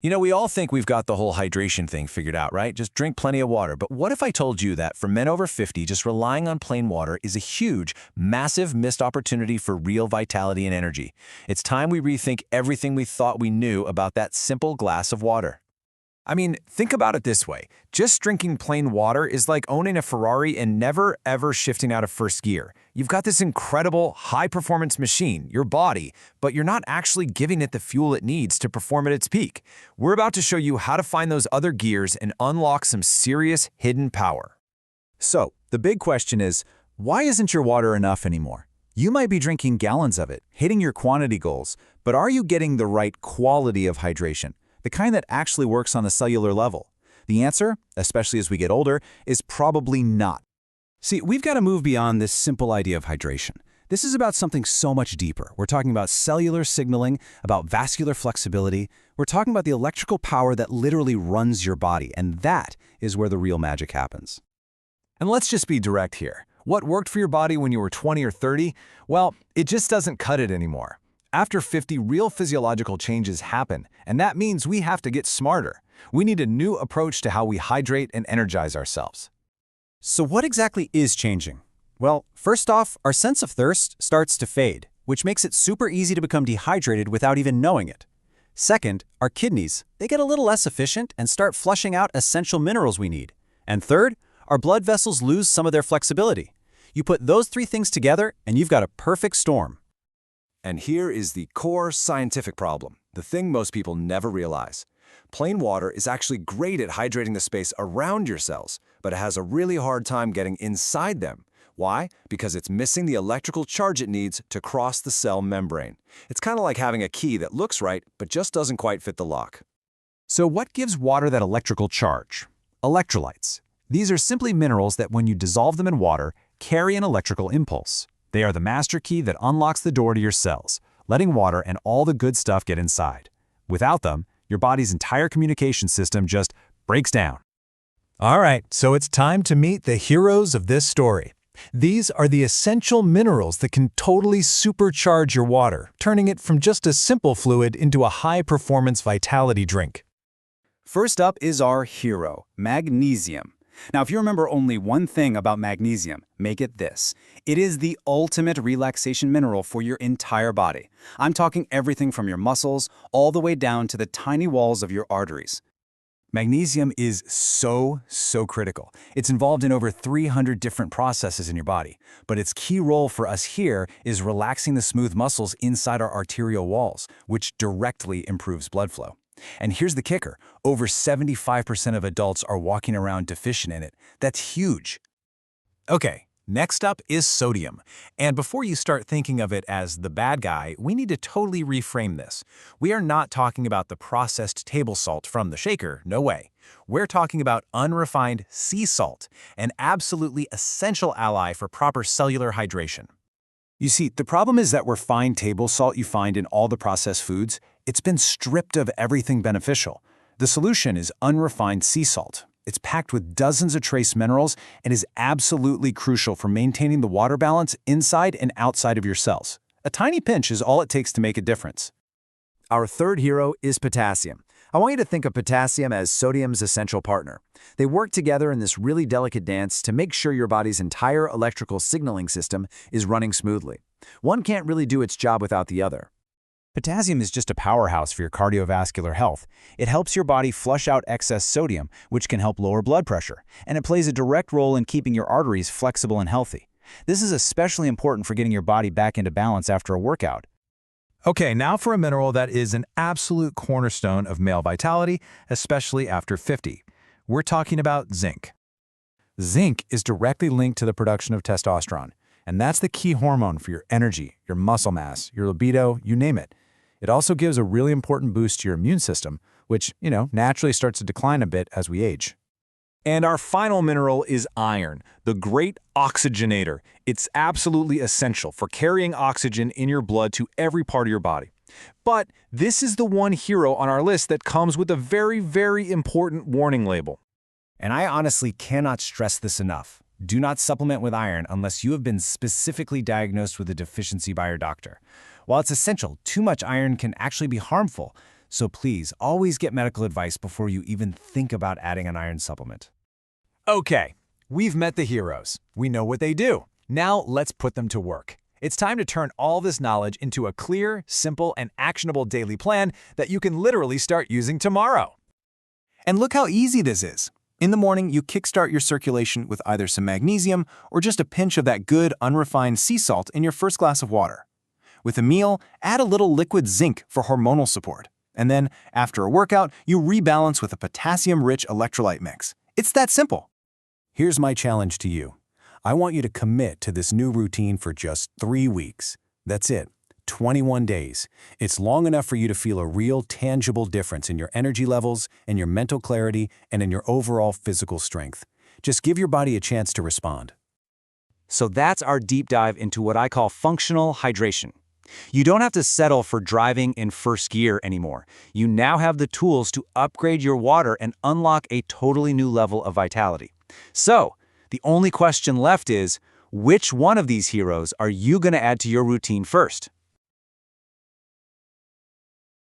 We all think we've got the whole hydration thing figured out, right? Just drink plenty of water. But what if I told you that for men over 50, just relying on plain water is a huge, massive missed opportunity for real vitality and energy? It's time we rethink everything we thought we knew about that simple glass of water. I mean, think about it this way. Just drinking plain water is like owning a Ferrari and never, ever shifting out of first gear. You've got this incredible, high-performance machine, your body, but you're not actually giving it the fuel it needs to perform at its peak. We're about to show you how to find those other gears and unlock some serious hidden power. So, the big question is, why isn't your water enough anymore? You might be drinking gallons of it, hitting your quantity goals, but are you getting the right quality of hydration? The kind that actually works on the cellular level? The answer, especially as we get older, is probably not. See, we've got to move beyond this simple idea of hydration. This is about something so much deeper. We're talking about cellular signaling, about vascular flexibility. We're talking about the electrical power that literally runs your body, and that is where the real magic happens. And let's just be direct here. What worked for your body when you were 20 or 30? Well, it just doesn't cut it anymore. After 50, real physiological changes happen, and that means we have to get smarter. We need a new approach to how we hydrate and energize ourselves. So what exactly is changing? Well, first off, our sense of thirst starts to fade, which makes it super easy to become dehydrated without even knowing it. Second, our kidneys, they get a little less efficient and start flushing out essential minerals we need. And third, our blood vessels lose some of their flexibility. You put those three things together, and you've got a perfect storm. And here is the core scientific problem, the thing most people never realize. Plain water is actually great at hydrating the space around your cells, but it has a really hard time getting inside them. Why? Because it's missing the electrical charge it needs to cross the cell membrane. It's kind of like having a key that looks right, but just doesn't quite fit the lock. So what gives water that electrical charge? Electrolytes. These are simply minerals that when you dissolve them in water, carry an electrical impulse. They are the master key that unlocks the door to your cells, letting water and all the good stuff get inside. Without them, your body's entire communication system just breaks down. All right, so it's time to meet the heroes of this story. These are the essential minerals that can totally supercharge your water, turning it from just a simple fluid into a high-performance vitality drink. First up is our hero, magnesium. Now, if you remember only one thing about magnesium, make it this. It is the ultimate relaxation mineral for your entire body. I'm talking everything from your muscles all the way down to the tiny walls of your arteries. Magnesium is so critical. It's involved in over 300 different processes in your body, but its key role for us here is relaxing the smooth muscles inside our arterial walls, which directly improves blood flow. And here's the kicker, over 75% of adults are walking around deficient in it. That's huge. Okay, next up is sodium. And before you start thinking of it as the bad guy, we need to totally reframe this. We are not talking about the processed table salt from the shaker, no way. We're talking about unrefined sea salt, an absolutely essential ally for proper cellular hydration. You see, the problem is that refined table salt you find in all the processed foods, it's been stripped of everything beneficial. The solution is unrefined sea salt. It's packed with dozens of trace minerals and is absolutely crucial for maintaining the water balance inside and outside of your cells. A tiny pinch is all it takes to make a difference. Our third hero is potassium. I want you to think of potassium as sodium's essential partner. They work together in this really delicate dance to make sure your body's entire electrical signaling system is running smoothly. One can't really do its job without the other. Potassium is just a powerhouse for your cardiovascular health. It helps your body flush out excess sodium, which can help lower blood pressure, and it plays a direct role in keeping your arteries flexible and healthy. This is especially important for getting your body back into balance after a workout. Okay, now for a mineral that is an absolute cornerstone of male vitality, especially after 50. We're talking about zinc. Zinc is directly linked to the production of testosterone, and that's the key hormone for your energy, your muscle mass, your libido, you name it. It also gives a really important boost to your immune system, which, naturally starts to decline a bit as we age. And our final mineral is iron, the great oxygenator. It's absolutely essential for carrying oxygen in your blood to every part of your body. But this is the one hero on our list that comes with a very, very important warning label. And I honestly cannot stress this enough. Do not supplement with iron unless you have been specifically diagnosed with a deficiency by your doctor. While it's essential, too much iron can actually be harmful. So please, always get medical advice before you even think about adding an iron supplement. Okay, we've met the heroes. We know what they do. Now let's put them to work. It's time to turn all this knowledge into a clear, simple, and actionable daily plan that you can literally start using tomorrow. And look how easy this is. In the morning, you kickstart your circulation with either some magnesium or just a pinch of that good, unrefined sea salt in your first glass of water. With a meal, add a little liquid zinc for hormonal support. And then, after a workout, you rebalance with a potassium-rich electrolyte mix. It's that simple. Here's my challenge to you. I want you to commit to this new routine for just 3 weeks. That's it, 21 days. It's long enough for you to feel a real, tangible difference in your energy levels, in your mental clarity, and in your overall physical strength. Just give your body a chance to respond. So that's our deep dive into what I call functional hydration. You don't have to settle for driving in first gear anymore. You now have the tools to upgrade your water and unlock a totally new level of vitality. So, the only question left is, which one of these heroes are you going to add to your routine first?